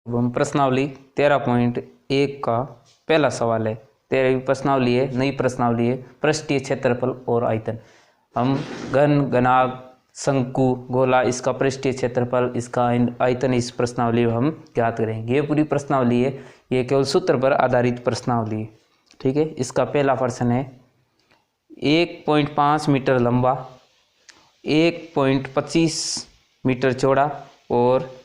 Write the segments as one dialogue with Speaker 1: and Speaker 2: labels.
Speaker 1: अब हम प्रश्नावली 13.1 का पहला सवाल है। 13वीं प्रश्नावली है, नई प्रश्नावली है, पृष्ठीय क्षेत्रफल और आयतन। हम घन, घनाभ, शंकु, गोला, इसका पृष्ठीय क्षेत्रफल, इसका आयतन इस प्रश्नावली में हम ज्ञात करेंगे। ये पूरी प्रश्नावली है, ये केवल सूत्र पर आधारित प्रश्नावली है। ठीक है, इसका पहला प्रश्न है 1.5 मीटर लंबा, 1.25 मीटर चौड़ा और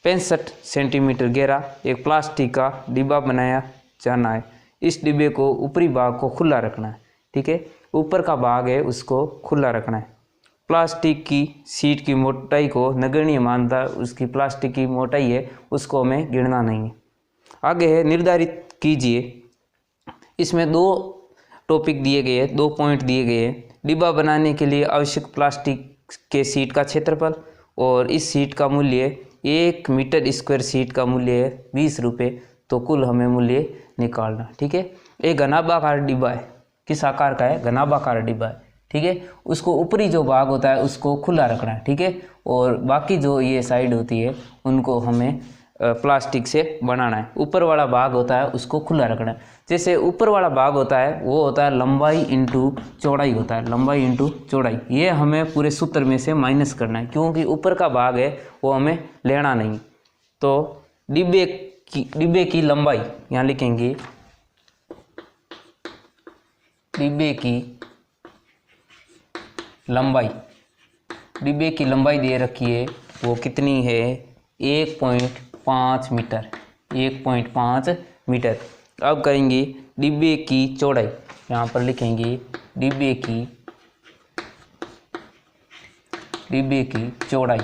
Speaker 1: 65 सेंटीमीटर गहरा एक प्लास्टिक का डिब्बा बनाया जाना है। इस डिब्बे को ऊपरी भाग को खुला रखना है। ठीक है, ऊपर का भाग है उसको खुला रखना है। प्लास्टिक की शीट की मोटाई को नगण्य मानता, उसकी प्लास्टिक की मोटाई है उसको हमें गिनना नहीं है। आगे है निर्धारित कीजिए, इसमें दो टॉपिक दिए गए हैं, 2 पॉइंट दिए गए हैं। डिब्बा बनाने के लिए आवश्यक प्लास्टिक के शीट का क्षेत्रफल और इस शीट का मूल्य 1 मीटर स्क्वायर शीट का मूल्य है 20 रुपये। तो कुल हमें मूल्य निकालना। ठीक है, एक घनाभाकार डिब्बा है, किस आकार का है? घनाभाकार डिब्बा है। ठीक है, उसको ऊपरी जो भाग होता है उसको खुला रखना है। ठीक है, और बाकी जो ये साइड होती है उनको हमें प्लास्टिक से बनाना है। ऊपर वाला भाग होता है उसको खुला रखना है। जैसे ऊपर वाला भाग होता है वो होता है लंबाई इंटू चौड़ाई होता है, लंबाई इंटू चौड़ाई। ये हमें पूरे सूत्र में से माइनस करना है, क्योंकि ऊपर का भाग है वो हमें लेना नहीं। तो डिब्बे की लंबाई यहाँ लिखेंगे, डिब्बे की लंबाई, डिब्बे की लंबाई दे रखी है वो कितनी है? 1.5 मीटर, 1.5 मीटर। अब करेंगे डिब्बे की चौड़ाई, यहाँ पर लिखेंगे डिब्बे की चौड़ाई।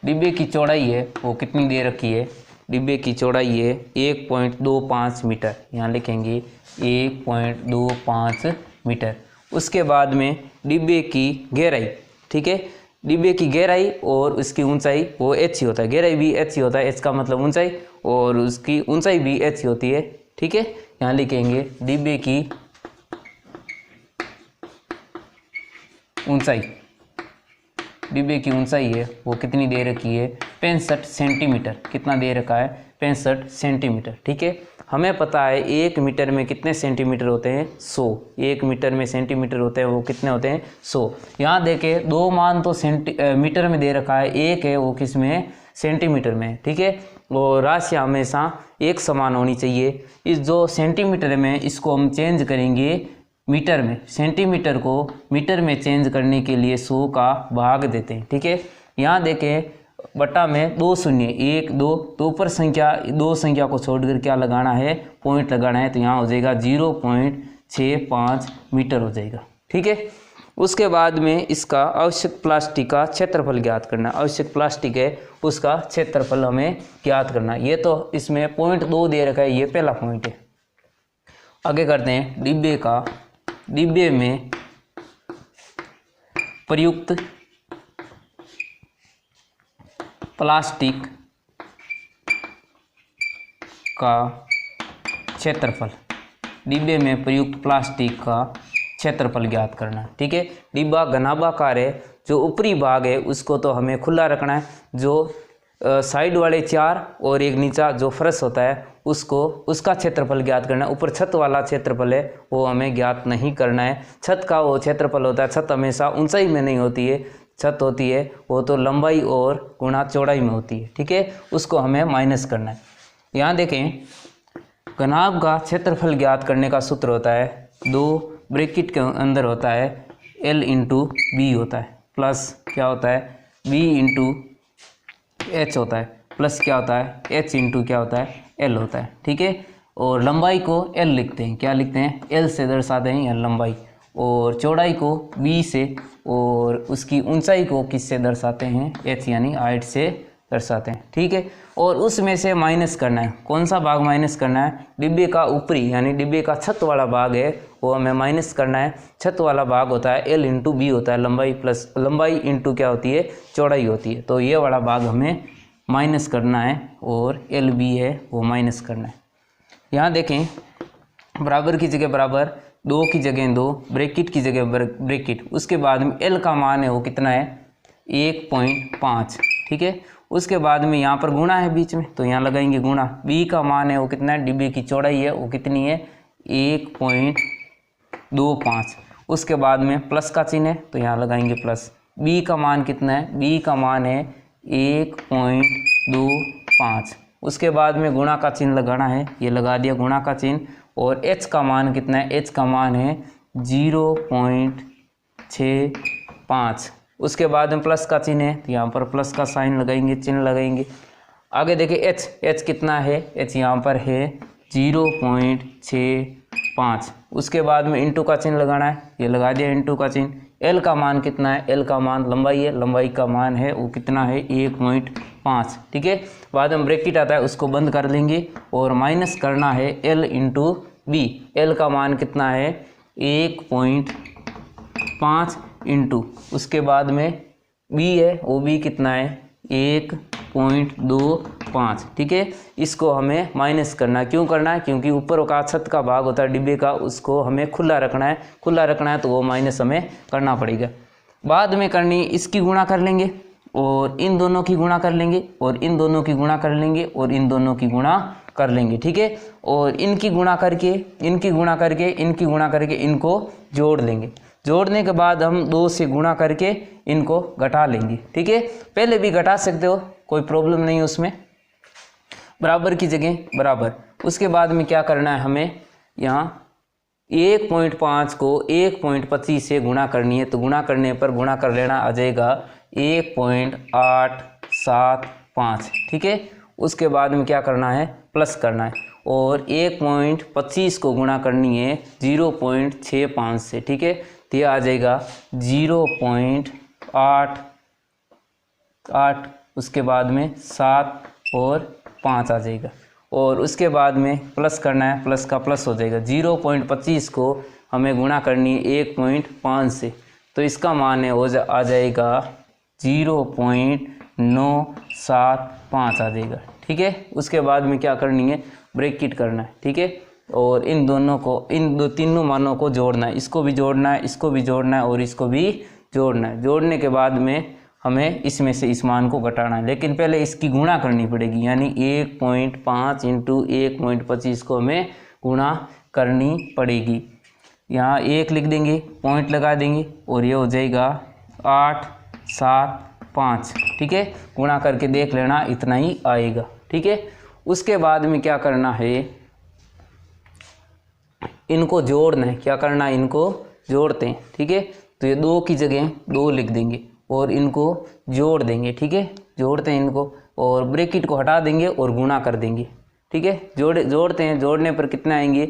Speaker 1: डिब्बे की चौड़ाई है वो कितनी दे रखी है? डिब्बे की चौड़ाई है 1.25 मीटर, यहाँ लिखेंगे 1.25 मीटर। उसके बाद में डिब्बे की गहराई, ठीक है, डिब्बे की गहराई और उसकी ऊंचाई वो h ही होता है, गहराई भी h ही होता है, h का मतलब ऊंचाई, और उसकी ऊंचाई भी h ही होती है। ठीक है, यहाँ लिखेंगे डिब्बे की ऊंचाई, डिब्बे की ऊंचाई है वो कितनी दे रखी है? 65 सेंटीमीटर। कितना दे रखा है? 65 सेंटीमीटर। ठीक है, हमें पता है 1 मीटर में कितने सेंटीमीटर होते हैं? 100। 1 मीटर में सेंटीमीटर होते हैं वो कितने होते हैं? 100। यहाँ देखे दो मान तो मीटर में दे रखा है, एक है वो किस में है? सेंटीमीटर में। ठीक है, और राशि हमेशा एक समान होनी चाहिए। इस जो सेंटीमीटर में इसको हम चेंज करेंगे मीटर में, सेंटीमीटर को मीटर में चेंज करने के लिए 100 का भाग देते हैं। ठीक है, यहाँ देखें बटा में 2 शून्य 1 2, तो ऊपर संख्या 2 संख्या को छोड़कर क्या लगाना है? पॉइंट लगाना है। तो यहाँ हो जाएगा 0.65 मीटर हो जाएगा। ठीक है, उसके बाद में इसका आवश्यक प्लास्टिक का क्षेत्रफल ज्ञात करना। आवश्यक प्लास्टिक है उसका क्षेत्रफल हमें ज्ञात करना। ये तो इसमें पॉइंट 2 दे रखा है, ये पहला पॉइंट है। आगे करते हैं डिब्बे में प्रयुक्त प्लास्टिक का क्षेत्रफल, डिब्बे में प्रयुक्त प्लास्टिक का क्षेत्रफल ज्ञात करना। ठीक है, डिब्बा घनाभाकार है, जो ऊपरी भाग है उसको तो हमें खुला रखना है, जो साइड वाले 4 और एक नीचा जो फर्श होता है उसको, उसका क्षेत्रफल ज्ञात करना है। ऊपर छत वाला क्षेत्रफल है वो हमें ज्ञात नहीं करना है। छत का वो क्षेत्रफल होता है, छत हमेशा ऊंचाई में नहीं होती है, छत होती है वो तो लंबाई और गुणा चौड़ाई में होती है। ठीक है, उसको हमें माइनस करना है। यहाँ देखें घनाभ का क्षेत्रफल ज्ञात करने का सूत्र होता है, 2 ब्रैकेट के अंदर होता है L इंटू बी होता है, प्लस क्या होता है? B इंटू H होता है, प्लस क्या होता है? H इंटू क्या होता है? L होता है। ठीक है, और लंबाई को L लिखते हैं, क्या लिखते हैं? L से दर्शाते हैं यहाँ लंबाई, और चौड़ाई को B से, और उसकी ऊंचाई को किससे दर्शाते हैं? H यानी हाइट से दर्शाते हैं। ठीक है, और उसमें से माइनस करना है। कौन सा भाग माइनस करना है? डिब्बे का ऊपरी यानी डिब्बे का छत वाला भाग है वो हमें माइनस करना है। छत वाला भाग होता है L इंटू बी होता है, लंबाई प्लस लंबाई इंटू क्या होती है? चौड़ाई होती है। तो ये वाला भाग हमें माइनस करना है, और एल बी है वो माइनस करना है। यहाँ देखें बराबर की जगह बराबर, 2 की जगह 2, ब्रैकेट की जगह ब्रैकेट, उसके बाद में एल का मान है वो कितना है? 1.5। ठीक है, उसके बाद में यहाँ पर गुणा है बीच में, तो यहाँ लगाएंगे गुणा। बी का मान है वो कितना है, डिब्बे की चौड़ाई है वो कितनी है 1.25। उसके बाद में प्लस का चिन्ह है तो यहाँ लगाएंगे प्लस। बी का मान कितना है, बी का मान है 1.25। उसके बाद में गुणा का चिन्ह लगाना है, ये लगा दिया गुणा का चिन्ह। और एच का मान कितना है, एच का मान है 0.65। उसके बाद में प्लस का चिन्ह है तो यहाँ पर प्लस का साइन लगाएंगे, चिन्ह लगाएंगे। आगे देखिए एच, एच कितना है, एच यहाँ पर है 0.65। उसके बाद में इंटू का चिन्ह लगाना है, ये लगा दिया इंटू का चिन्ह। एल का मान कितना है, एल का मान लंबाई है, लंबाई का मान है वो कितना है 1.5। ठीक है, बाद में ब्रैकेट आता है उसको बंद कर लेंगे और माइनस करना है एल इंटू बी। एल का मान कितना है 1.5 इंटू, उसके बाद में बी है वो बी कितना है 1.25। ठीक है, इसको हमें माइनस करना है। क्यों करना है, क्योंकि ऊपर का छत का भाग होता है डिब्बे का, उसको हमें खुला रखना है। खुला रखना है तो वो माइनस हमें करना पड़ेगा। बाद में करनी इसकी गुणा कर लेंगे और इन दोनों की गुणा कर लेंगे और इन दोनों की गुणा कर लेंगे और इन दोनों की गुणा कर लेंगे। ठीक है, और इनकी गुणा करके इनकी गुणा करके इनकी गुणा करके इनको जोड़ लेंगे। जोड़ने के बाद हम 2 से गुणा करके इनको घटा लेंगे। ठीक है, पहले भी घटा सकते हो, कोई प्रॉब्लम नहीं है उसमें, बराबर की जगह बराबर। उसके बाद में क्या करना है, हमें यहाँ 1.5 को 1.25 से गुणा करनी है, तो गुणा करने पर गुणा कर लेना आ जाएगा 1.875। ठीक है, उसके बाद में क्या करना है, प्लस करना है और 1.25 को गुणा करनी है 0.65 से। ठीक है, तो ये आ जाएगा 0.88। उसके बाद में 7 और 5 आ जाएगा और उसके बाद में प्लस करना है, प्लस का प्लस हो जाएगा। 0.25 को हमें गुणा करनी है 1.5 से, तो इसका मान है वो आ जाएगा 0.975 आ जाएगा। ठीक है, उसके बाद में क्या करनी है, ब्रैकेट करना है। ठीक है, और इन दोनों को, इन तीनों मानों को जोड़ना है, इसको भी जोड़ना है, इसको भी जोड़ना है और इसको भी जोड़ना है। जोड़ने के बाद में हमें इसमें से इस मान को घटाना है, लेकिन पहले इसकी गुणा करनी पड़ेगी, यानी 1.5 इंटू 1.25 को हमें गुणा करनी पड़ेगी। यहाँ 1 लिख देंगे, पॉइंट लगा देंगे और ये हो जाएगा 875। ठीक है, गुणा करके देख लेना इतना ही आएगा। ठीक है, उसके बाद में क्या करना है, इनको जोड़ना है। क्या करना है, इनको जोड़ते हैं। ठीक है, तो ये 2 की जगह 2 लिख देंगे और इनको जोड़ देंगे। ठीक है, जोड़ते हैं इनको और ब्रैकेट को हटा देंगे और गुणा कर देंगे। ठीक है, जोड़ते हैं, जोड़ने पर कितना आएंगे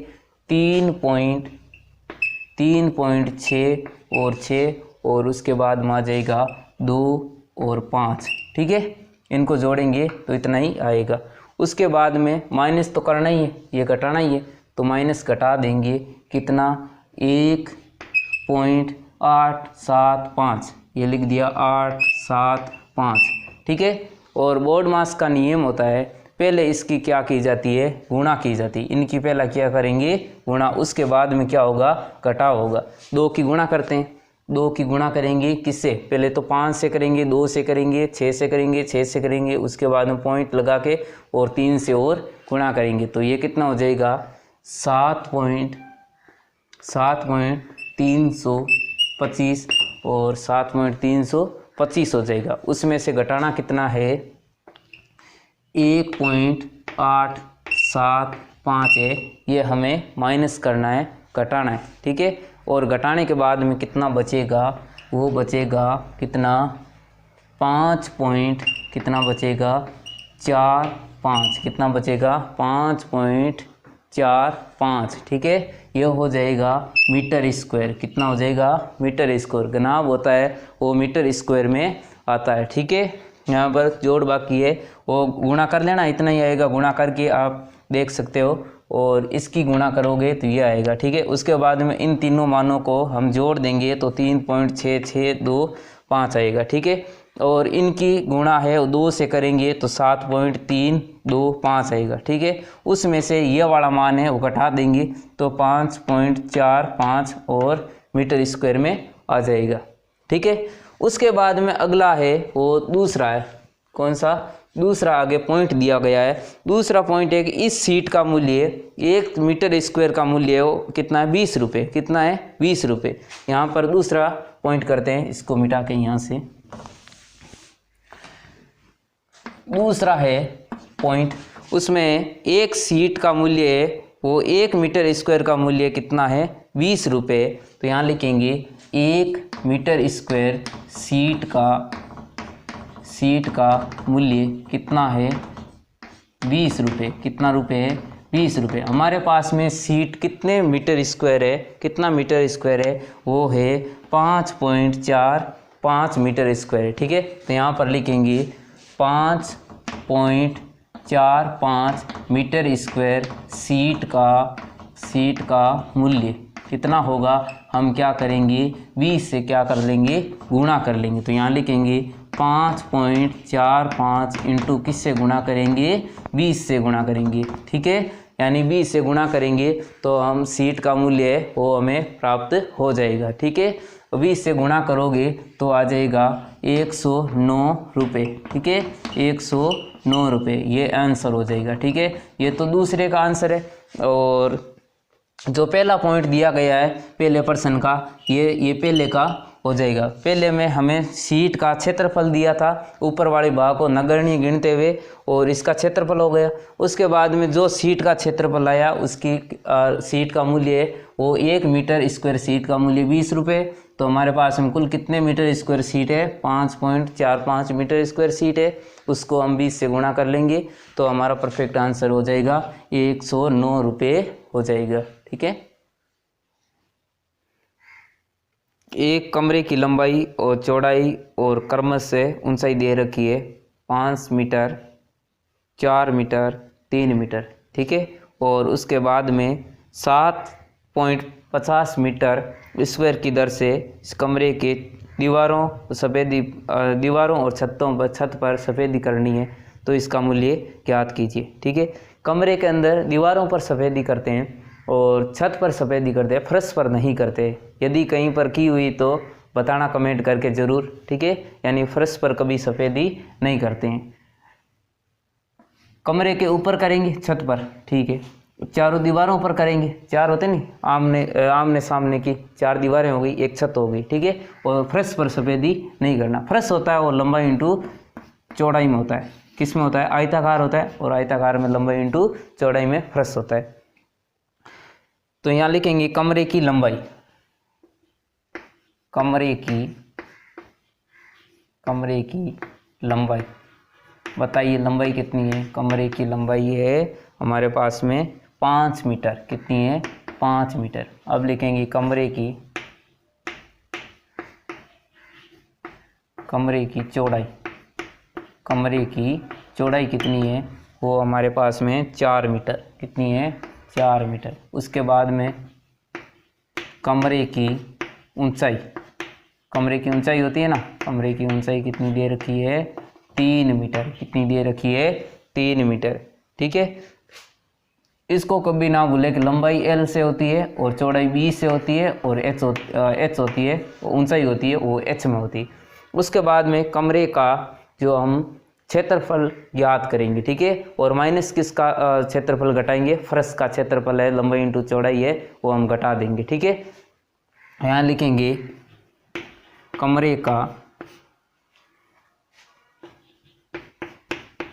Speaker 1: 3.6 और 6 और उसके बाद में आ जाएगा 2 और 5। ठीक है, इनको जोड़ेंगे तो इतना ही आएगा। उसके बाद में माइनस तो करना ही है, ये घटाना ही है, तो माइनस घटा देंगे कितना 1.875, ये लिख दिया 875। ठीक है, और बोर्ड मास का नियम होता है पहले इसकी क्या की जाती है, गुणा की जाती है। इनकी पहला क्या करेंगे, गुणा, उसके बाद में क्या होगा, घटाव होगा। 2 की गुणा करते हैं, 2 की गुणा करेंगे किससे, पहले तो 5 से करेंगे, 2 से करेंगे, 6 से करेंगे, 6 से करेंगे, उसके बाद में पॉइंट लगा के और 3 से और गुणा करेंगे, तो ये कितना हो जाएगा 7.325 और 7.325 हो जाएगा। उसमें से घटाना कितना है 1.875 है, ये हमें माइनस करना है, घटाना है। ठीक है, और घटाने के बाद में कितना बचेगा, वो बचेगा कितना 5 कितना बचेगा 45, कितना बचेगा 5.45। ठीक है, यह हो जाएगा मीटर स्क्वायर। कितना हो जाएगा, मीटर स्क्वायर। घनाभ होता है वो मीटर स्क्वायर में आता है। ठीक है, यहाँ पर जोड़ बाकी है, वो गुणा कर लेना, इतना ही आएगा। गुणा करके आप देख सकते हो और इसकी गुणा करोगे तो ये आएगा। ठीक है, उसके बाद में इन तीनों मानों को हम जोड़ देंगे तो 3.6625 आएगा। ठीक है, और इनकी गुणा है 2 से करेंगे तो 7.325 आएगा। ठीक है, उसमें से ये वाला मान है वो घटा देंगे तो 5.45 और मीटर स्क्वायर में आ जाएगा। ठीक है, उसके बाद में अगला है वो दूसरा है, कौन सा, दूसरा आगे पॉइंट दिया गया है। दूसरा पॉइंट है कि इस सीट का मूल्य 1 मीटर स्क्वायर का मूल्य वो कितना है, 20 रुपये। कितना है, 20 रुपये। यहाँ पर दूसरा पॉइंट करते हैं, इसको मिटा के यहाँ से। दूसरा है पॉइंट, उसमें एक सीट का मूल्य है वो 1 मीटर स्क्वायर का मूल्य कितना है, 20 रुपये। तो यहाँ लिखेंगे 1 मीटर स्क्वायर सीट का मूल्य कितना है, 20 रुपये। कितना रुपये है, 20 रुपये। हमारे पास में सीट कितने मीटर स्क्वायर है, कितना मीटर स्क्वायर है, वो है 5.45 मीटर स्क्वायर है। ठीक है, तो यहाँ पर लिखेंगे 5.45 मीटर स्क्वायर सीट का मूल्य कितना होगा, हम क्या करेंगे, 20 से क्या कर लेंगे, गुणा कर लेंगे। तो यहाँ लिखेंगे 5.45 इंटू किससे गुणा करेंगे, 20 से गुणा करेंगे। ठीक है, यानी 20 से गुणा करेंगे तो हम सीट का मूल्य है वो हमें प्राप्त हो जाएगा। ठीक है, 20 से गुणा करोगे तो आ जाएगा 109 रुपये। ठीक है, 109 रुपये ये आंसर हो जाएगा। ठीक है, ये तो दूसरे का आंसर है। और जो पहला पॉइंट दिया गया है पहले प्रश्न का, ये पहले का हो जाएगा। पहले में हमें सीट का क्षेत्रफल दिया था, ऊपर वाले भाग को नगण्य गिनते हुए, और इसका क्षेत्रफल हो गया। उसके बाद में जो सीट का क्षेत्रफल आया उसकी सीट का मूल्य है वो 1 मीटर स्क्वायर सीट का मूल्य 20 रुपये। तो हमारे पास में कुल कितने मीटर स्क्वायर सीट है, 5.45 मीटर स्क्वायर सीट है। उसको हम 20 से गुणा कर लेंगे तो हमारा परफेक्ट आंसर हो जाएगा 109 रुपये हो जाएगा। ठीक है, एक कमरे की लंबाई और चौड़ाई और क्रमशः ऊंचाई दे रखी है 5 मीटर, 4 मीटर, 3 मीटर। ठीक है, और उसके बाद में 7.50 मीटर स्क्वायर की दर से इस कमरे के दीवारों और छत पर सफ़ेदी करनी है। तो इसका मूल्य ज्ञात कीजिए। ठीक है, कमरे के अंदर दीवारों पर सफ़ेदी करते हैं और छत पर सफ़ेदी करते हैं, फर्श पर नहीं करते। यदि कहीं पर की हुई तो बताना कमेंट करके ज़रूर। ठीक है, यानी फर्श पर कभी सफ़ेदी नहीं करते हैं। कमरे के ऊपर करेंगे, छत पर। ठीक है, चारों दीवारों पर करेंगे, 4 होते नहीं, आमने सामने की 4 दीवारें हो गई, एक छत हो गई। ठीक है, और फर्श पर सफ़ेदी नहीं करना। फर्श होता है वो लंबाई इंटू चौड़ाई में होता है। किस में होता है, आयताकार होता है, और आयताकार में लंबाई इंटू चौड़ाई में फर्श होता है। तो यहाँ लिखेंगे कमरे की लंबाई, कमरे की लंबाई बताइए, लंबाई कितनी है, कमरे की लंबाई है हमारे पास में 5 मीटर। कितनी है, 5 मीटर। अब लिखेंगे कमरे की चौड़ाई, कमरे की चौड़ाई कितनी है, वो हमारे पास में 4 मीटर। कितनी है, 4 मीटर। उसके बाद में कमरे की ऊंचाई, कमरे की ऊंचाई होती है ना, कमरे की ऊंचाई कितनी दे रखी है, 3 मीटर। कितनी दे रखी है, 3 मीटर। ठीक है, इसको कभी ना भूले कि लंबाई L से होती है और चौड़ाई B से होती है, और H होती है, ऊंचाई होती है वो H में होती है। उसके बाद में कमरे का जो हम क्षेत्रफल ज्ञात करेंगे। ठीक है, और माइनस किसका क्षेत्रफल घटाएंगे, फर्श का क्षेत्रफल है, लंबाई इंटू चौड़ाई है, वो हम घटा देंगे। ठीक है, यहाँ लिखेंगे कमरे का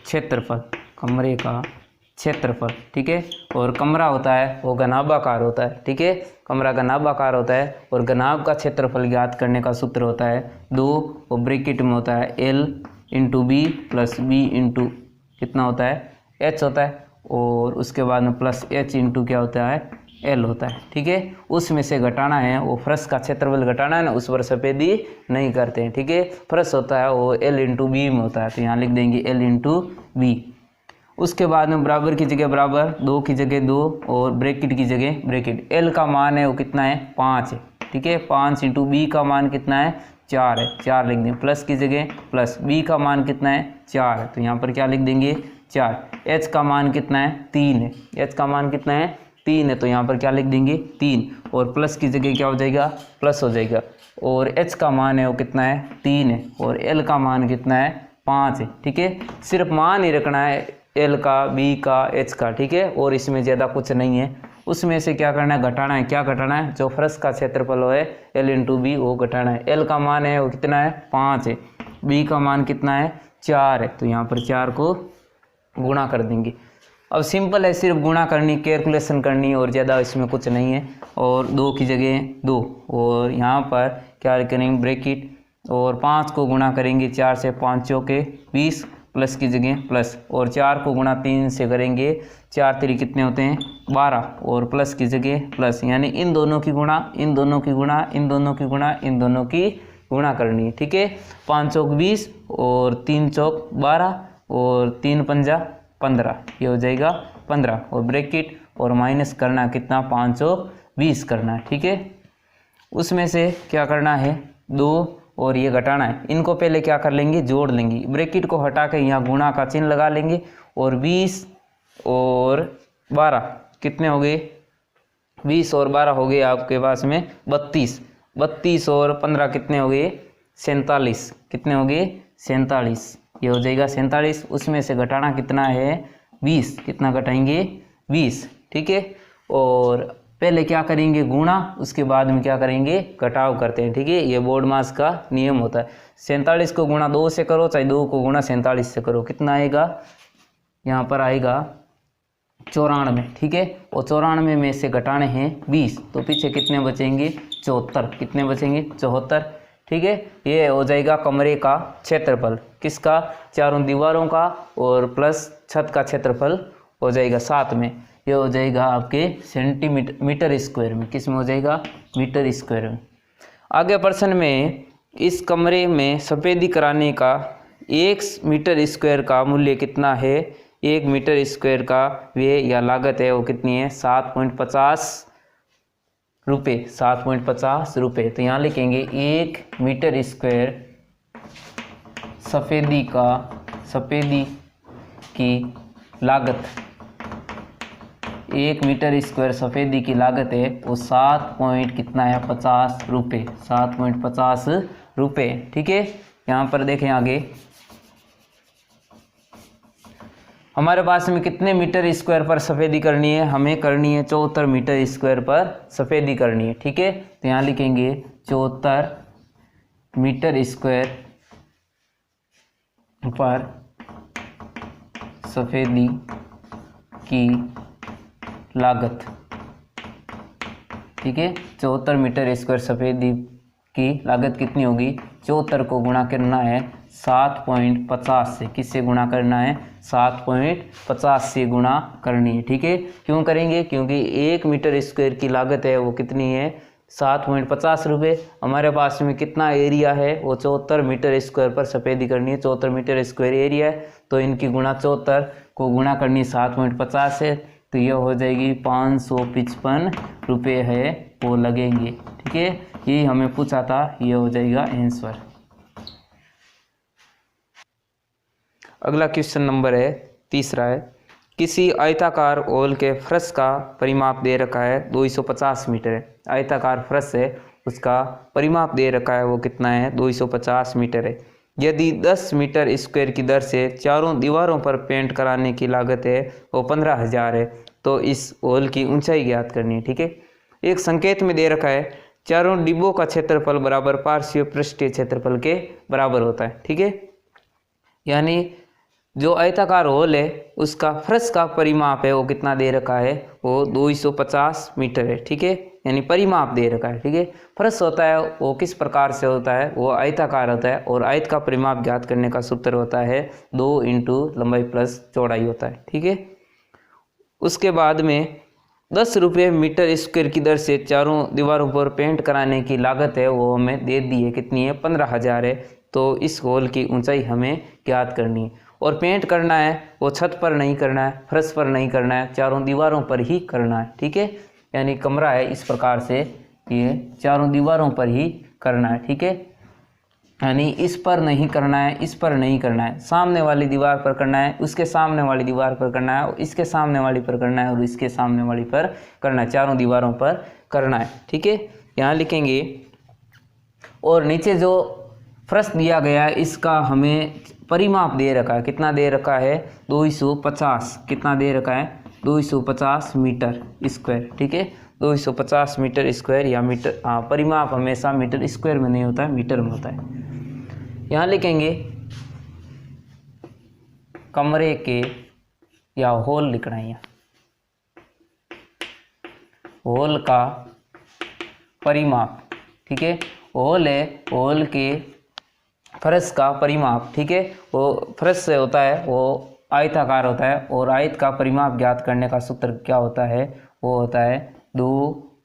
Speaker 1: क्षेत्रफल, कमरे का क्षेत्रफल। ठीक है, और कमरा होता है वो घनाभाकार होता है। ठीक है, कमरा घनाभाकार होता है, और घनाभ का क्षेत्रफल ज्ञात करने का सूत्र होता है 2, और ब्रैकेट में होता है L into B plus B into कितना होता है, H होता है, और उसके बाद में प्लस H इंटू क्या होता है, L होता है। ठीक है, उसमें से घटाना है, वो फर्श का क्षेत्रफल घटाना है ना, उस पर सफ़ेदी नहीं करते हैं। ठीक है, फर्श होता है वो L इंटू बी में होता है, तो यहाँ लिख देंगे L इंटू बी। उसके बाद में बराबर की जगह बराबर, 2 की जगह 2, और ब्रैकेट की जगह ब्रैकेट। L का मान है वो कितना है, 5 है। ठीक है, 5 इंटू बी का मान कितना है, 4 है, 4 लिख देंगे। प्लस की जगह प्लस, बी का मान कितना है, 4 है, तो यहाँ पर क्या लिख देंगे, 4। H का मान कितना है, 3 है, H का मान कितना है, 3 है, तो यहाँ पर क्या लिख देंगे, 3, और प्लस की जगह क्या हो जाएगा, प्लस हो जाएगा। और H का मान है वो कितना है, 3 है, और L का मान कितना है, 5 है, ठीक है। सिर्फ मान ही रखना है एल का, बी का, एच का, ठीक है, और इसमें ज़्यादा कुछ नहीं है। उसमें से क्या करना है, घटाना है। क्या घटाना है, जो फर्श का क्षेत्रफल है एल इंटू बी वो घटाना है। एल का मान है वो कितना है, 5 है। बी का मान कितना है, 4 है, तो यहाँ पर 4 को गुणा कर देंगे। अब सिंपल है, सिर्फ गुणा करनी, कैलकुलेशन करनी, और ज़्यादा इसमें कुछ नहीं है। और 2 की जगह 2, और यहाँ पर क्या करेंगे, ब्रैकेट, और 5 को गुणा करेंगे 4 से, 5 चौके 20, प्लस की जगह प्लस, और 4 को गुणा 3 से करेंगे, 4 3 कितने होते हैं, 12, और प्लस की जगह प्लस, यानी इन दोनों की गुणा, इन दोनों की गुणा, इन दोनों की गुणा, इन दोनों की गुणा करनी है, ठीक है। 5 चौक 20 और 3 चौक 12 और 3 पंजा 15, ये हो जाएगा 15, और ब्रैकेट और माइनस करना कितना, 5 चौक 20 करना है, ठीक है। उसमें से क्या करना है, 2 और ये घटाना है। इनको पहले क्या कर लेंगे, जोड़ लेंगे। ब्रैकेट को हटा के यहाँ गुणा का चिन्ह लगा लेंगे, और 20 और 12 कितने हो गए, 20 और 12 हो गए आपके पास में 32, 32 और 15 कितने हो गए, 47, कितने हो गए, 47, ये हो जाएगा 47। उसमें से घटाना कितना है, 20, कितना घटाएंगे, 20, ठीक है। और पहले क्या करेंगे, गुणा, उसके बाद में क्या करेंगे, घटाव करते हैं, ठीक है। ये बोर्ड मास का नियम होता है। 47 को गुणा 2 से करो, चाहे 2 को गुणा 47 से करो, कितना आएगा, यहाँ पर आएगा 94, ठीक है। और 94 में से घटाने हैं 20, तो पीछे कितने बचेंगे, 74, कितने बचेंगे, 74, ठीक है। ये हो जाएगा कमरे का क्षेत्रफल, किसका, चारों दीवारों का, और प्लस छत का क्षेत्रफल हो जाएगा साथ में। ये हो जाएगा आपके सेंटीमीटर, मीटर स्क्वायर में, किस में हो जाएगा, मीटर स्क्वायर में। आगे प्रश्न में, इस कमरे में सफेदी कराने का 1 मीटर स्क्वायर का मूल्य कितना है। 1 मीटर स्क्वायर का व्यय या लागत है वो कितनी है, 7.50 रुपये, 7.50 रुपये। तो यहाँ लिखेंगे 1 मीटर स्क्वायर सफेदी की लागत, 1 मीटर स्क्वायर सफेदी की लागत है वो 7 कितना है, 50 रुपये, 7.50 रुपये, ठीक है। यहाँ पर देखें आगे, हमारे पास में कितने मीटर स्क्वायर पर सफेदी करनी है, हमें करनी है 74 मीटर स्क्वायर पर सफेदी करनी है, ठीक है। तो यहाँ लिखेंगे 74 मीटर स्क्वायर पर सफेदी की लागत, ठीक है। 74 मीटर स्क्वायर सफेदी की लागत कितनी होगी, 74 को गुणा करना है 7.50 से, किससे गुणा करना है, 7.50 से गुणा करनी है, ठीक है। क्यों करेंगे, क्योंकि 1 मीटर स्क्वायर की लागत है वो कितनी है, 7.50 रुपये। हमारे पास में कितना एरिया है, वो 74 मीटर स्क्वायर पर सफेदी करनी है, 74 मीटर स्क्वायर एरिया है, तो इनकी गुणा 74 को गुणा करनी 7.50 से, तो ये हो जाएगी 555 रुपये है वो लगेंगे, ठीक है। यही हमें पूछा था, ये हो जाएगा आंसर। अगला क्वेश्चन नंबर है, तीसरा है, किसी आयताकार ओल के फर्श का परिमाप दे रखा है 250 मीटर है। आयताकार फर्श है, उसका परिमाप दे रखा है वो कितना है, 250 मीटर है। यदि 10 मीटर स्क्वायर की दर से चारों दीवारों पर पेंट कराने की लागत है वो 15,000 है, तो इस ओल की ऊंचाई ज्ञात करनी है, ठीक है। एक संकेत में दे रखा है चारों डिब्बों का क्षेत्रफल बराबर पार्श्व पृष्ठीय क्षेत्रफल के बराबर होता है, ठीक है। यानी जो आयताकार होल है उसका फर्श का परिमाप है वो कितना दे रखा है, वो 250 मीटर है, ठीक है। यानी परिमाप दे रखा है, ठीक है। फर्श होता है वो किस प्रकार से होता है, वो आयताकार होता है, और आयत का परिमाप ज्ञात करने का सूत्र होता है 2 इंटू लंबाई प्लस चौड़ाई होता है, ठीक है। उसके बाद में 10 रुपये मीटर स्क्वायर की दर से चारों दीवारों पर पेंट कराने की लागत है वो हमें दे दी है, कितनी है, 15,000 है। तो इस होल की ऊंचाई हमें ज्ञात करनी है, और पेंट करना है वो छत पर नहीं करना है, फर्श पर नहीं करना है, चारों दीवारों पर ही करना है, ठीक है। यानी कमरा है इस प्रकार से, ये चारों दीवारों पर ही करना है, ठीक है। यानी इस पर नहीं करना है, इस पर नहीं करना है, सामने वाली दीवार पर करना है, उसके सामने वाली दीवार पर करना है, और इसके सामने वाली पर करना है, और इसके सामने वाली पर करना है, चारों दीवारों पर करना है, ठीक है। यहाँ लिखेंगे, और नीचे जो फर्श दिया गया है इसका हमें परिमाप दे रखा है, कितना दे रखा है 250, कितना दे रखा है 250 मीटर स्क्वायर, ठीक है 250 मीटर स्क्वायर या मीटर, हाँ परिमाप हमेशा मीटर स्क्वायर में नहीं होता है, मीटर में होता है। यहाँ लिखेंगे कमरे के, या हॉल लिखना है, हॉल का परिमाप, ठीक है हॉल है, हॉल के फर्श का परिमाप, ठीक है वो फर्श से होता है, वो आयताकार होता है, और आयत का परिमाप ज्ञात करने का सूत्र क्या होता है, वो होता है 2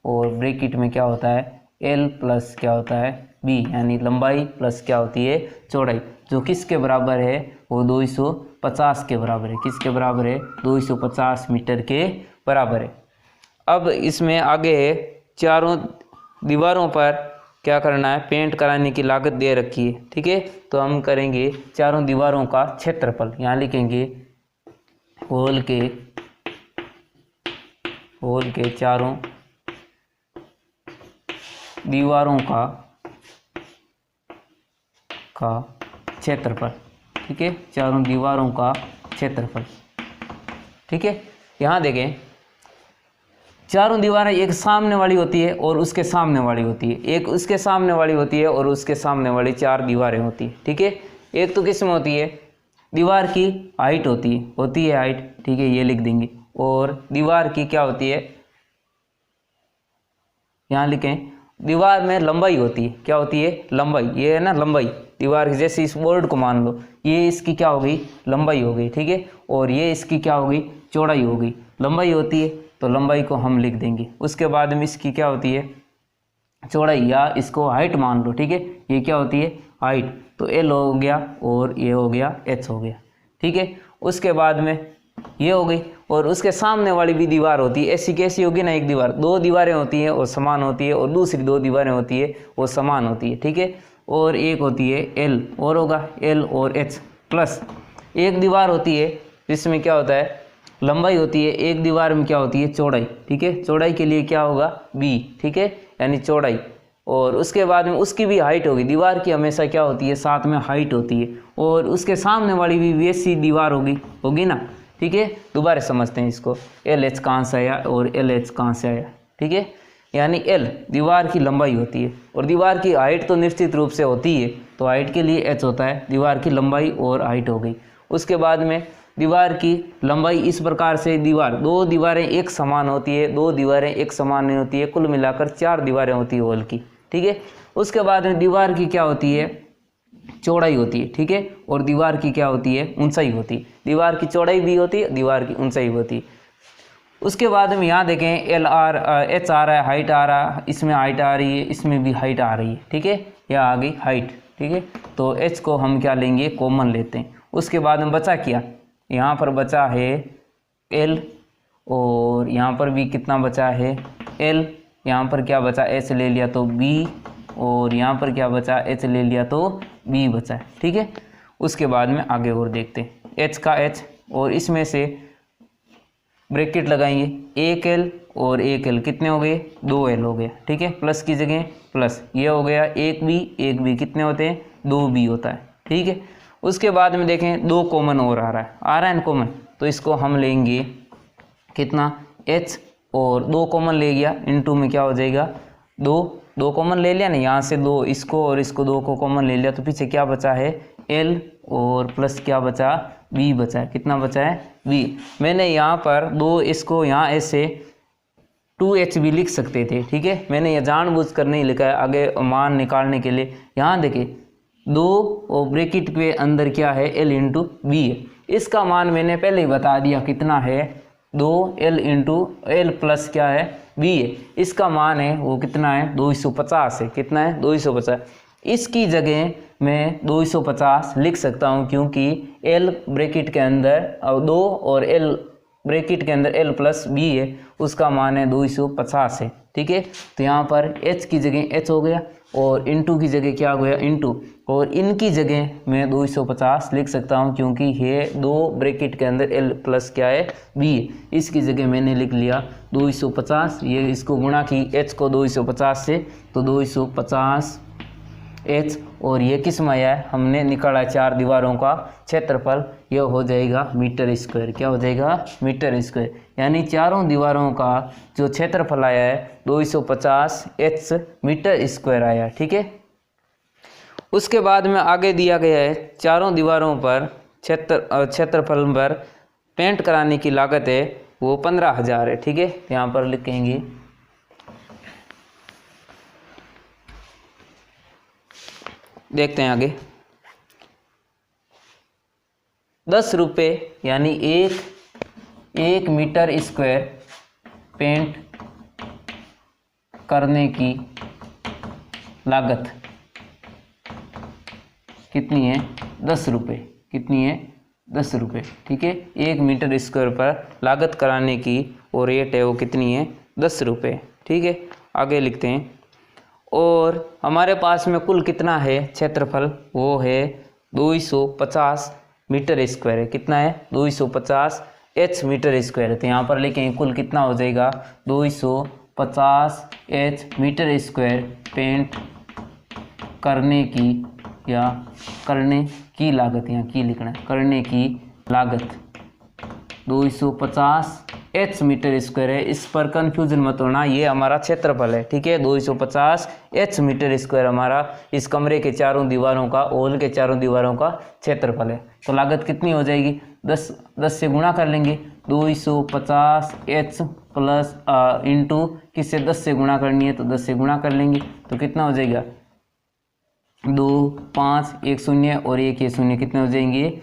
Speaker 1: और ब्रैकेट में क्या होता है L प्लस क्या होता है B, यानी लंबाई प्लस क्या होती है चौड़ाई, जो किसके बराबर है वो 250 के बराबर है, किसके बराबर है 250 मीटर के बराबर है। अब इसमें आगे है चारों दीवारों पर क्या करना है, पेंट कराने की लागत दे रखी है, ठीक है तो हम करेंगे चारों दीवारों का क्षेत्रफल, यहाँ लिखेंगे हॉल के चारों दीवारों का क्षेत्रफल, ठीक है चारों दीवारों का क्षेत्रफल, ठीक है। यहाँ देखें चारों दीवारें एक सामने वाली होती है और उसके सामने वाली होती है, एक उसके सामने वाली होती है और उसके सामने वाली 4 दीवारें होती है, ठीक है। एक तो किस में होती है, दीवार की हाइट होती है हाइट, ठीक है ये लिख देंगे, और दीवार की क्या होती है, यहाँ लिखें दीवार में लंबाई होती है, क्या होती है लंबाई, ये है ना लंबाई दीवार की, जैसे इस बोर्ड को मान लो, ये इसकी क्या हो गई लंबाई हो गई, ठीक है और ये इसकी क्या हो गई चौड़ाई हो गई, लंबाई होती है तो लंबाई को हम लिख देंगे। उसके बाद में इसकी क्या होती है चौड़ाई, या इसको हाइट मान लो, ठीक है ये क्या होती है हाइट, तो L हो गया और ये हो गया H हो गया, ठीक है। उसके बाद में ये हो गई, और उसके सामने वाली भी दीवार होती है, ऐसी कैसी होगी ना, एक दीवार, 2 दीवारें होती हैं और समान होती है, और दूसरी 2 दीवारें होती है वो समान होती है, ठीक है, और एक होती है L, और होगा L और H, प्लस एक दीवार होती है जिसमें क्या होता है लंबाई होती है, एक दीवार में क्या होती है चौड़ाई, ठीक है चौड़ाई के लिए क्या होगा B, ठीक है यानी चौड़ाई, और उसके बाद में उसकी भी हाइट होगी, दीवार की हमेशा क्या होती है साथ में हाइट होती है, और उसके सामने वाली भी वैसी दीवार होगी ना, ठीक है। दोबारा समझते हैं इसको, LH कहाँ से आया और LH कहाँ से आया, ठीक है यानी L दीवार की लंबाई होती है, और दीवार की हाइट तो निश्चित रूप से होती है, तो हाइट के लिए H होता है, दीवार की लंबाई और हाइट हो गई। उसके बाद में दीवार की लंबाई इस प्रकार से, दो दीवारें एक समान होती है, 2 दीवारें एक समान नहीं होती है, कुल मिलाकर 4 दीवारें होती है हॉल की, ठीक है। उसके बाद में दीवार की क्या होती है चौड़ाई होती है, ठीक है, और दीवार की क्या होती है ऊंचाई होती है, दीवार की चौड़ाई भी होती है, दीवार की ऊंचाई होती है। उसके बाद में यहाँ देखें H आ रहा है, हाइट आ रहा है, इसमें हाइट आ रही है, इसमें भी हाइट आ रही है, ठीक है यह आ गई हाइट, ठीक है तो H को हम क्या लेंगे कॉमन लेते हैं। उसके बाद में बचा क्या, यहाँ पर बचा है L, और यहाँ पर भी कितना बचा है L, यहाँ पर क्या बचा H ले लिया तो B, और यहाँ पर क्या बचा H ले लिया तो B बचा है, ठीक है। उसके बाद में आगे और देखते हैं, H का H, और इसमें से ब्रैकेट लगाएंगे, 1L और 1L कितने हो गए 2L हो गया, ठीक है प्लस की जगह प्लस, ये हो गया 1B कितने होते हैं 2B होता है, ठीक है। उसके बाद में देखें 2 कॉमन और आ रहा है ना कॉमन, तो इसको हम लेंगे कितना H, और 2 कॉमन ले गया इनटू में क्या हो जाएगा 2 कॉमन ले लिया ना, यहाँ से 2 इसको और इसको 2 को कॉमन ले लिया, तो पीछे क्या बचा है L और प्लस क्या बचा B बचा है, कितना बचा है B। मैंने यहाँ पर 2 इसको यहाँ ऐसे 2H भी लिख सकते थे, ठीक है मैंने यह जानबूझकर नहीं लिखा है आगे मान निकालने के लिए। यहाँ देखिए 2 और ब्रैकेट के अंदर क्या है L इंटू B है, इसका मान मैंने पहले ही बता दिया कितना है 2L इंटू L प्लस क्या है B है, इसका मान है वो कितना है 250 है, कितना है 250। इसकी जगह मैं 250 लिख सकता हूँ, क्योंकि L ब्रैकेट के अंदर 2 और L ब्रैकेट के अंदर L प्लस B है, उसका मान है 250 है, ठीक है। तो यहाँ पर H की जगह H हो गया, और इंटू की जगह क्या हो गया इंटू, और इनकी जगह मैं 250 लिख सकता हूँ, क्योंकि ये 2 ब्रैकेट के अंदर L प्लस क्या है B है, इसकी जगह मैंने लिख लिया 250, ये इसको गुणा की H को 250 से, तो 250 एच, और ये किस में आया है, हमने निकाला 4 दीवारों का क्षेत्रफल, यह हो जाएगा मीटर स्क्वायर। क्या हो जाएगा, मीटर स्क्वायर। यानी चारों दीवारों का जो क्षेत्रफल आया है 250 एच मीटर स्क्वायर आया। ठीक है, उसके बाद में आगे दिया गया है चारों दीवारों पर क्षेत्रफल पर पेंट कराने की लागत है वो 15,000 है। ठीक है, यहाँ पर लिखेंगे देखते हैं आगे। 10 रुपये यानी एक मीटर स्क्वायर पेंट करने की लागत कितनी है, 10 रुपये। कितनी है, 10 रुपये। ठीक है, 1 मीटर स्क्वायर पर लागत कराने की और रेट है वो कितनी है, 10 रुपये। ठीक है, आगे लिखते हैं। और हमारे पास में कुल कितना है क्षेत्रफल, वो है 250 मीटर स्क्वायर है। कितना है, 250 एच मीटर स्क्वायर है। तो यहाँ पर लिखेंगे कुल कितना हो जाएगा, 250 एच मीटर स्क्वायर पेंट करने की या करने की लागत, यहाँ की लिखना है, करने की लागत 250 एच मीटर स्क्वायर है। इस पर कंफ्यूजन मत होना, ये हमारा क्षेत्रफल है। ठीक है, 250 एच मीटर स्क्वायर हमारा इस कमरे के चारों दीवारों का, हॉल के चारों दीवारों का क्षेत्रफल है। तो लागत कितनी हो जाएगी, 10 से गुणा कर लेंगे, 250 एच प्लस इंटू किससे, 10 से गुणा करनी है तो 10 से गुणा कर लेंगे। तो कितना हो जाएगा, 2 5 1 0 और 1 ये शून्य, कितने हो जाएंगे,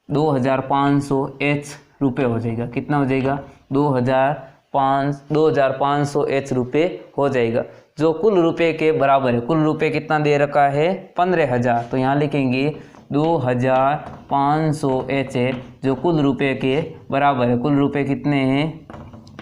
Speaker 1: 2500 एच रुपये हो जाएगा। कितना हो जाएगा, 2500 एच रुपये हो जाएगा, जो कुल रुपये के बराबर है। कुल रुपये कितना दे रखा है, 15,000। तो यहाँ लिखेंगे 2500 एच है जो कुल रुपये के बराबर है। कुल रुपये कितने हैं,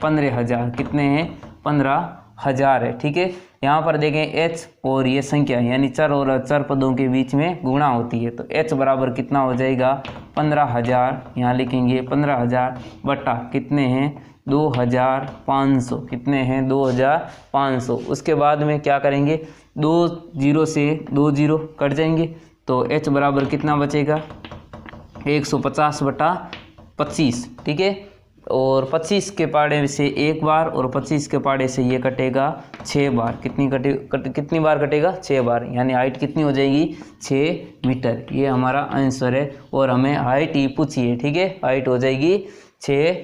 Speaker 1: 15,000। कितने हैं, 15,000 है। ठीक है, यहाँ पर देखें एच और ये संख्या यानी चर और अचर पदों के बीच में गुणा होती है। तो एच बराबर कितना हो जाएगा, 15,000। यहाँ लिखेंगे 15,000 बटा कितने हैं, 2,500। कितने हैं, 2,500। उसके बाद में क्या करेंगे, 2 0 से 2 0 कट जाएंगे। तो एच बराबर कितना बचेगा, 150 बटा 25। ठीक है, और 25 के पाड़े से एक बार और 25 के पाड़े से ये कटेगा 6 बार। कितनी बार कटेगा, 6 बार। यानी हाइट कितनी हो जाएगी, 6 मीटर। ये हमारा आंसर है और हमें हाइट ही पूछिए। ठीक है, हाइट हो जाएगी 6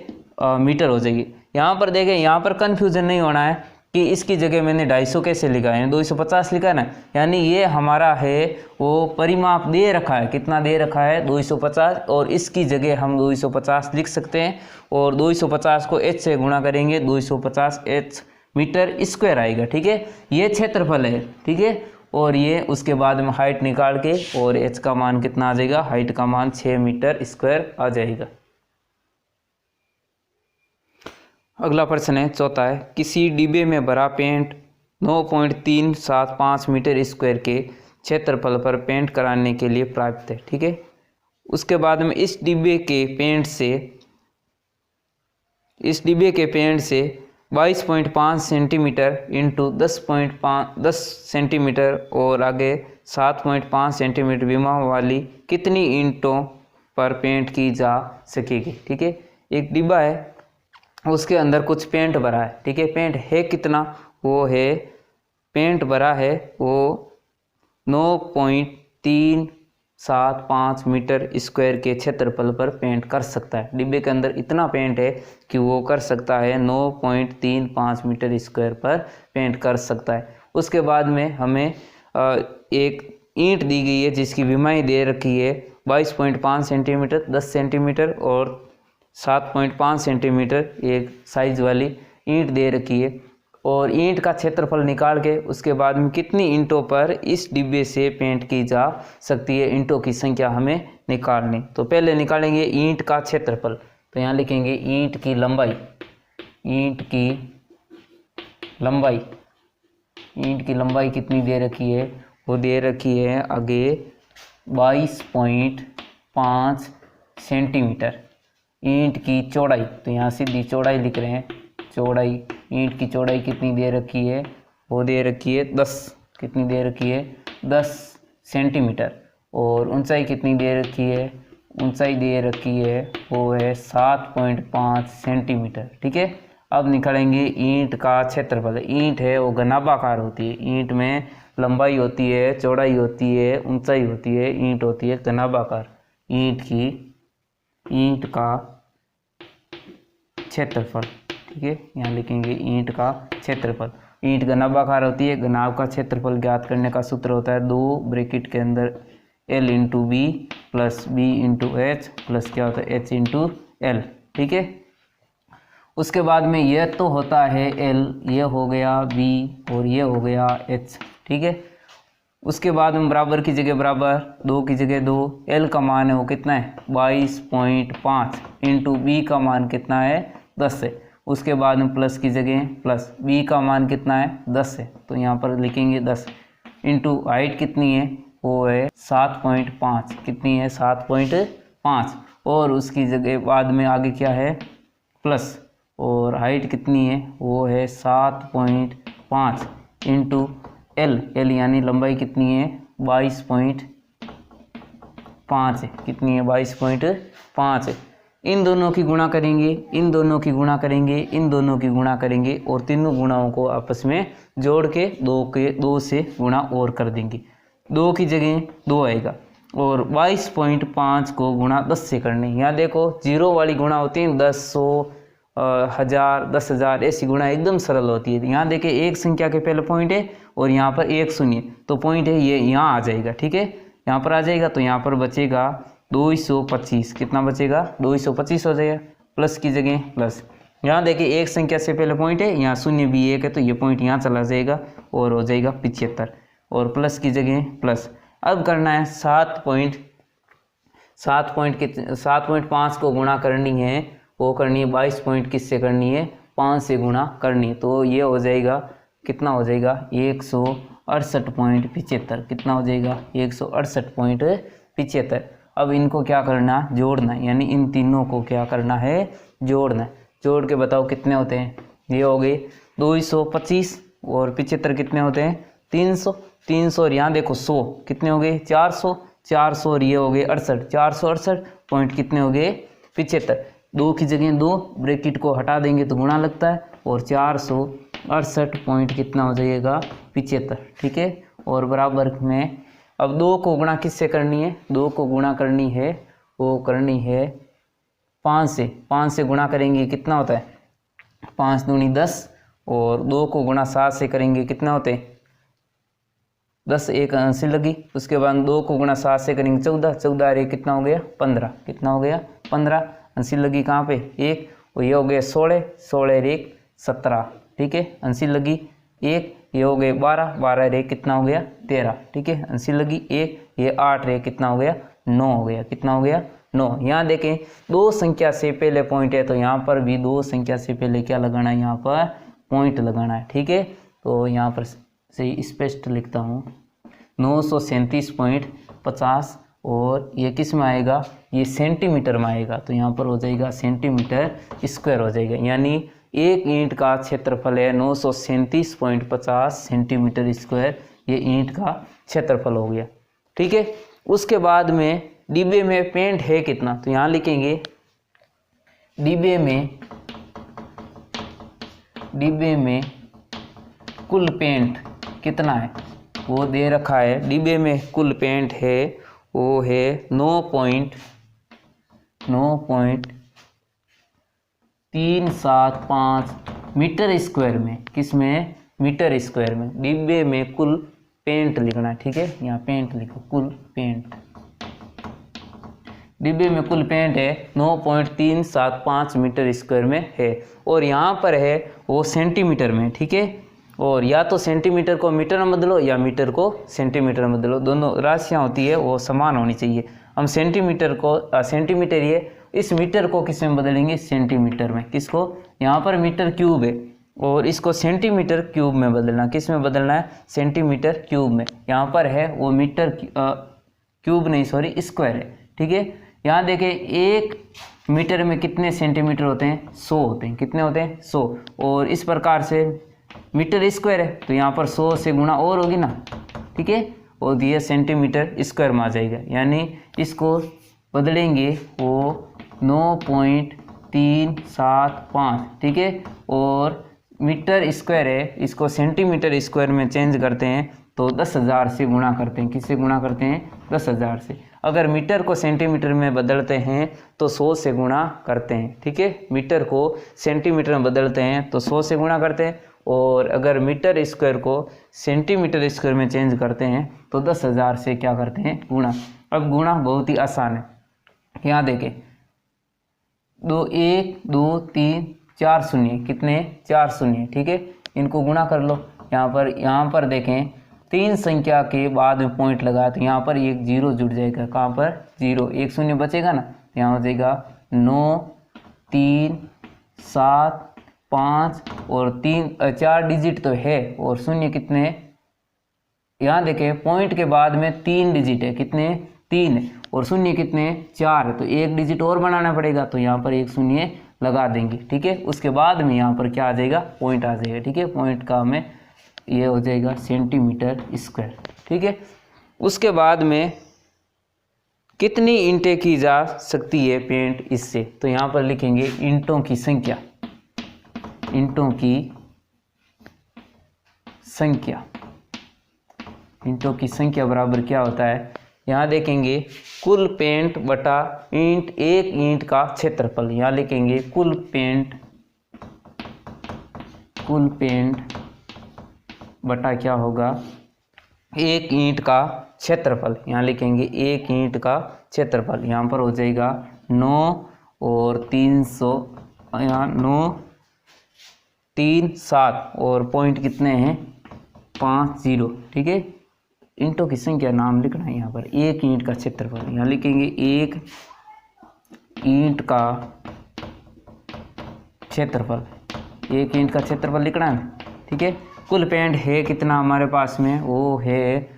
Speaker 1: मीटर हो जाएगी। यहाँ पर देखें, यहाँ पर कन्फ्यूजन नहीं होना है कि इसकी जगह मैंने 250 कैसे लिखा है, 250 लिखा है ना। यानी ये हमारा है वो परिमाप दे रखा है, कितना दे रखा है, 250, और इसकी जगह हम 250 लिख सकते हैं। और 250 को एच से गुणा करेंगे, 250 एच मीटर स्क्वायर आएगा। ठीक है, ये क्षेत्रफल है। ठीक है, और ये उसके बाद में हाइट निकाल के और एच का मान कितना आ जाएगा, हाइट का मान 6 मीटर स्क्वायर आ जाएगा। अगला प्रश्न है, चौथा है, किसी डिब्बे में भरा पेंट 9.375 मीटर स्क्वायर के क्षेत्रफल पर पेंट कराने के लिए प्राप्त है। ठीक है, उसके बाद में इस डिब्बे के पेंट से 22.5 सेंटीमीटर इंटू 10 सेंटीमीटर और आगे 7.5 सेंटीमीटर विमा वाली कितनी ईंटों पर पेंट की जा सकेगी। ठीक है, एक डिब्बा है, उसके अंदर कुछ पेंट भरा है। ठीक है, पेंट है कितना, वो है, पेंट भरा है वो 9.375 मीटर स्क्वायर के क्षेत्रफल पर पेंट कर सकता है। डिब्बे के अंदर इतना पेंट है कि वो कर सकता है 9.35 मीटर स्क्वायर पर पेंट कर सकता है। उसके बाद में हमें एक ईंट दी गई है जिसकी विमाई दे रखी है 22.5 सेंटीमीटर, 10 सेंटीमीटर और 7.5 सेंटीमीटर एक साइज वाली ईंट दे रखी है। और ईंट का क्षेत्रफल निकाल के उसके बाद में कितनी ईंटों पर इस डिब्बे से पेंट की जा सकती है, ईंटों की संख्या हमें निकालनी। तो पहले निकालेंगे ईंट का क्षेत्रफल। तो यहाँ लिखेंगे ईंट की लंबाई। ईंट की लंबाई कितनी दे रखी है, वो दे रखी है आगे 22.5 सेंटीमीटर। ईंट की चौड़ाई, तो यहाँ सीधी चौड़ाई लिख रहे हैं, चौड़ाई, ईंट की चौड़ाई कितनी दे रखी है, वो दे रखी है 10। कितनी दे रखी है, 10 सेंटीमीटर। और ऊंचाई कितनी दे रखी है, ऊंचाई दे रखी है वो है 7.5 सेंटीमीटर। ठीक है, अब निकालेंगे ईंट का क्षेत्रफल। ईंट है वो घनाभाकार होती है, ईंट में लंबाई होती है, चौड़ाई होती है, ऊंचाई होती है, ईंट होती है घनाभाकार। ईंट का क्षेत्रफल, ठीक है, यहाँ लिखेंगे ईंट का क्षेत्रफल। ईंट घनाभाकार होती है, घनाभ का क्षेत्रफल ज्ञात करने का सूत्र होता है 2 ब्रैकेट के अंदर L into B plus B into H plus क्या होता है H इंटू एल। ठीक है, उसके बाद में यह तो होता है L, ये हो गया B और ये हो गया H। ठीक है, उसके बाद में बराबर की जगह बराबर, 2 की जगह 2, L का मान है वो कितना है 22.5 इंटू बी का मान कितना है 10 है। उसके बाद में प्लस की जगह प्लस, बी का मान कितना है 10 है, तो यहाँ पर लिखेंगे 10 इंटू हाइट कितनी है वो है 7.5, कितनी है 7.5, और उसकी जगह बाद में आगे क्या है प्लस, और हाइट कितनी है वो है 7.5 इंटू एल, एल यानी लंबाई कितनी है 22.5 है, कितनी है 22.5 है। इन दोनों की गुणा करेंगे, इन दोनों की गुणा करेंगे, इन दोनों की गुणा करेंगे और तीनों गुणाओं को आपस में जोड़ के 2 से गुणा और कर देंगे। 2 की जगह 2 आएगा और 22.5 को गुणा 10 से करने। यहाँ देखो जीरो वाली गुणा होती है 10, 100, 1000, 10,000, ऐसी गुणा एकदम सरल होती है। यहाँ देखिए एक संख्या के पहले पॉइंट है और यहाँ पर एक शून्य, तो पॉइंट है ये यहाँ आ जाएगा। ठीक है, यहाँ पर आ जाएगा तो यहाँ पर बचेगा 225, कितना बचेगा 225 हो जाएगा, प्लस की जगह प्लस। यहाँ देखिए एक संख्या से पहले पॉइंट है, यहाँ शून्य भी एक है तो ये पॉइंट यहाँ चला जाएगा और हो जाएगा 75, और प्लस की जगह प्लस। अब करना है 7.5 को गुणा करनी है, वो करनी है 22 पॉइंट किससे करनी है 5 से गुणा करनी है, तो ये हो जाएगा कितना हो जाएगा 168.75, कितना हो जाएगा 168.75। अब इनको क्या करना जोड़ना, यानी इन तीनों को क्या करना है जोड़ना। जोड़ के बताओ कितने होते हैं, ये हो गए 225 और 75 कितने होते हैं 300, 300 और यहाँ देखो 100 कितने हो गए 400, 400 और ये हो गए 68, 468 पॉइंट कितने हो गए 75। 2 की जगह 2, ब्रैकेट को हटा देंगे तो गुणा लगता है, और 468 पॉइंट कितना हो जाएगा 75। ठीक है, और बराबर में अब 2 को गुणा किससे करनी है, 2 को गुणा करनी है वो करनी है 5 से। 5 से गुणा करेंगे कितना होता है 5 दूनी 10, और 2 को गुणा 7 से करेंगे कितना होते हैं 10, एक अंसी लगी। उसके बाद 2 को गुणा 7 से करेंगे 14, 14 रे कितना हो गया 15, कितना हो गया 15, अंसी लगी कहाँ पे 1, और ये हो गया 16, 16 रे 17। ठीक है, अंसी लगी 1, ये हो गए 12, 12 रे कितना हो गया 13। ठीक है, अंसी लगी 1, ये 8 रे कितना हो गया 9 हो गया, कितना हो गया 9। यहाँ देखें 2 संख्या से पहले पॉइंट है तो यहाँ पर भी 2 संख्या से पहले क्या लगाना है, यहाँ पर पॉइंट लगाना है। ठीक है, तो यहाँ पर से स्पष्ट लिखता हूँ 937.50, और ये किस में आएगा ये सेंटीमीटर में आएगा, तो यहाँ पर हो जाएगा सेंटीमीटर स्क्वायर हो जाएगा। यानी एक ईंट का क्षेत्रफल है 937.50 सेंटीमीटर स्क्वायर, ये ईंट का क्षेत्रफल हो गया। ठीक है, उसके बाद में डिब्बे में पेंट है कितना, तो यहाँ लिखेंगे डिब्बे में कुल पेंट कितना है वो दे रखा है। डिब्बे में कुल पेंट है वो है 9.375 मीटर स्क्वायर में, किस में मीटर स्क्वायर में। डिब्बे में कुल पेंट लिखना है। ठीक है, यहाँ पेंट लिखो कुल पेंट, डिब्बे में कुल पेंट है 9.375 मीटर स्क्वायर में है, और यहाँ पर है वो सेंटीमीटर में। ठीक है, और या तो सेंटीमीटर को मीटर में बदलो या मीटर को सेंटीमीटर में बदलो, दोनों राशियाँ होती है वो समान होनी चाहिए। हम सेंटीमीटर को सेंटीमीटर ये इस मीटर को किस में बदलेंगे सेंटीमीटर में, किसको यहाँ पर मीटर क्यूब है और इसको सेंटीमीटर क्यूब में बदलना, किस में बदलना है सेंटीमीटर क्यूब में। यहाँ पर है वो मीटर क्यूब नहीं सॉरी स्क्वायर है। ठीक है, यहाँ देखें 1 मीटर में कितने सेंटीमीटर होते हैं 100 होते हैं, कितने होते हैं 100, और इस प्रकार से मीटर स्क्वायर है तो यहाँ पर 100 से गुणा और होगी ना। ठीक है, और ये सेंटीमीटर स्क्वायर में आ जाएगा, यानी इसको बदलेंगे वो 9.375, ठीक है। और मीटर स्क्वायर है, इसको सेंटीमीटर स्क्वायर में चेंज करते हैं तो 10,000 से गुणा करते हैं। किससे गुणा करते हैं? 10,000 से। अगर मीटर को सेंटीमीटर में बदलते हैं तो 100 से गुणा करते हैं, ठीक है। मीटर को सेंटीमीटर में बदलते हैं तो 100 से गुणा करते हैं, और अगर मीटर स्क्वायर को सेंटीमीटर स्क्वायर में चेंज करते हैं तो 10,000 से क्या करते हैं? गुणा। अब गुणा बहुत ही आसान है, यहाँ देखें 1 2 3 4 शून्य, कितने? 4 शून्य, ठीक है। इनको गुणा कर लो। यहाँ पर देखें 3 संख्या के बाद में पॉइंट लगा तो यहाँ पर एक जीरो जुड़ जाएगा। कहाँ पर? जीरो। एक शून्य बचेगा ना, यहाँ हो जाएगा 9 3 7 5 और 4 डिजिट तो है, और शून्य कितने? यहाँ देखें पॉइंट के बाद में 3 डिजिट है, कितने? 3, और शून्य कितने? 4, तो एक डिजिट और बनाना पड़ेगा, तो यहाँ पर एक शून्य लगा देंगे, ठीक है। उसके बाद में यहाँ पर क्या आ जाएगा? पॉइंट आ जाएगा, ठीक है। पॉइंट का हमें ये हो जाएगा सेंटीमीटर स्क्वायर, ठीक है। उसके बाद में कितनी ईंटें की जा सकती है पेंट इससे, तो यहाँ पर लिखेंगे ईंटों की संख्या। ईंटों की संख्या, ईंटों की संख्या बराबर क्या होता है? यहाँ देखेंगे कुल पेंट बटा ईंट, एक ईंट का क्षेत्रफल। यहाँ लिखेंगे कुल पेंट बटा क्या होगा? एक ईंट का क्षेत्रफल। यहाँ लिखेंगे एक ईंट का क्षेत्रफल। यहाँ पर हो जाएगा 9 और 300, यहाँ 9 3 7 और पॉइंट कितने हैं? 50, ठीक है। ईंटों की संख्या नाम लिखना है यहाँ पर। एक ईंट का क्षेत्रफल, यहाँ लिखेंगे एक ईंट का क्षेत्रफल। एक ईंट का क्षेत्रफल लिखना है, ठीक है। कुल पेंट है कितना हमारे पास में? वो है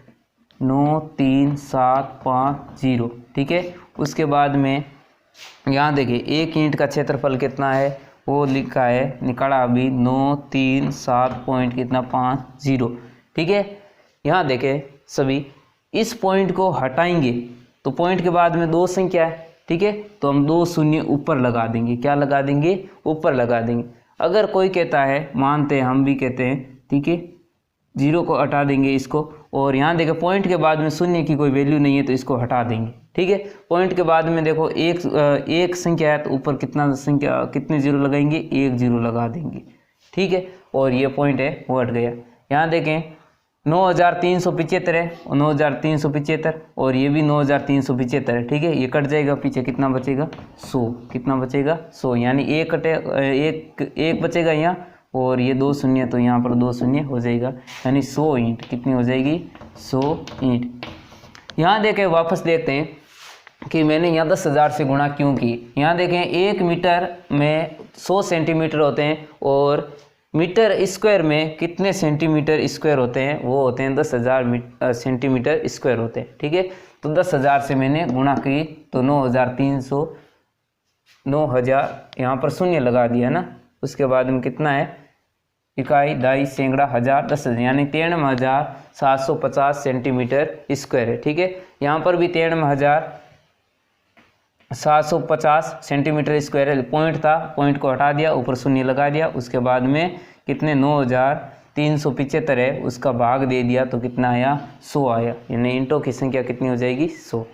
Speaker 1: 9 3 7 5 0, ठीक है। उसके बाद में यहाँ देखिए एक ईंट का क्षेत्रफल कितना है, वो लिखा है, निकाला अभी 9 3 7 पॉइंट कितना? 50, ठीक है। यहाँ देखें सभी, इस पॉइंट को हटाएंगे तो पॉइंट के बाद में 2 संख्या है, ठीक है। तो हम 2 शून्य ऊपर लगा देंगे। क्या लगा देंगे? ऊपर लगा देंगे। अगर कोई कहता है, मानते हैं, हम भी कहते हैं, ठीक है, 0 को हटा देंगे इसको, और यहाँ देखें पॉइंट के बाद में शून्य की कोई वैल्यू नहीं है तो इसको हटा देंगे, ठीक है। पॉइंट के बाद में देखो एक संख्या है तो ऊपर कितने 0 लगाएंगे? 1 0 लगा देंगे, ठीक है। और ये पॉइंट है वो हट गया। यहाँ देखें 9375 है, और 9375, और ये भी 9375 है, ठीक है। ये कट जाएगा, पीछे कितना बचेगा? 100। कितना बचेगा? 100, यानी एक बचेगा यहाँ, और ये 2 शून्य, तो यहाँ पर 2 शून्य हो जाएगा, यानी 100 ईंट। कितनी हो जाएगी? 100 ईंट। यहाँ देखें, वापस देखते हैं कि मैंने यहाँ 10,000 से गुणा क्यों की। यहाँ देखें 1 मीटर में 100 सेंटीमीटर होते हैं, और मीटर स्क्वायर में कितने सेंटीमीटर स्क्वायर होते हैं? वो होते हैं 10,000 सेंटीमीटर स्क्वायर होते हैं, ठीक है। तो 10,000 से मैंने गुणा की तो 9,300, 9,000 यहाँ पर शून्य लगा दिया ना। उसके बाद में कितना है? इकाई, दाई, सैकड़ा, हजार, 10,000, यानी 93,750 सेंटीमीटर स्क्वायर है, ठीक है। यहाँ पर भी 93,750 सेंटीमीटर स्क्वायर है। पॉइंट था, पॉइंट को हटा दिया, ऊपर शून्य लगा दिया। उसके बाद में कितने? 9,375 है, उसका भाग दे दिया तो कितना आया? 100 आया। यानी ईंटों की संख्या कितनी हो जाएगी? 100।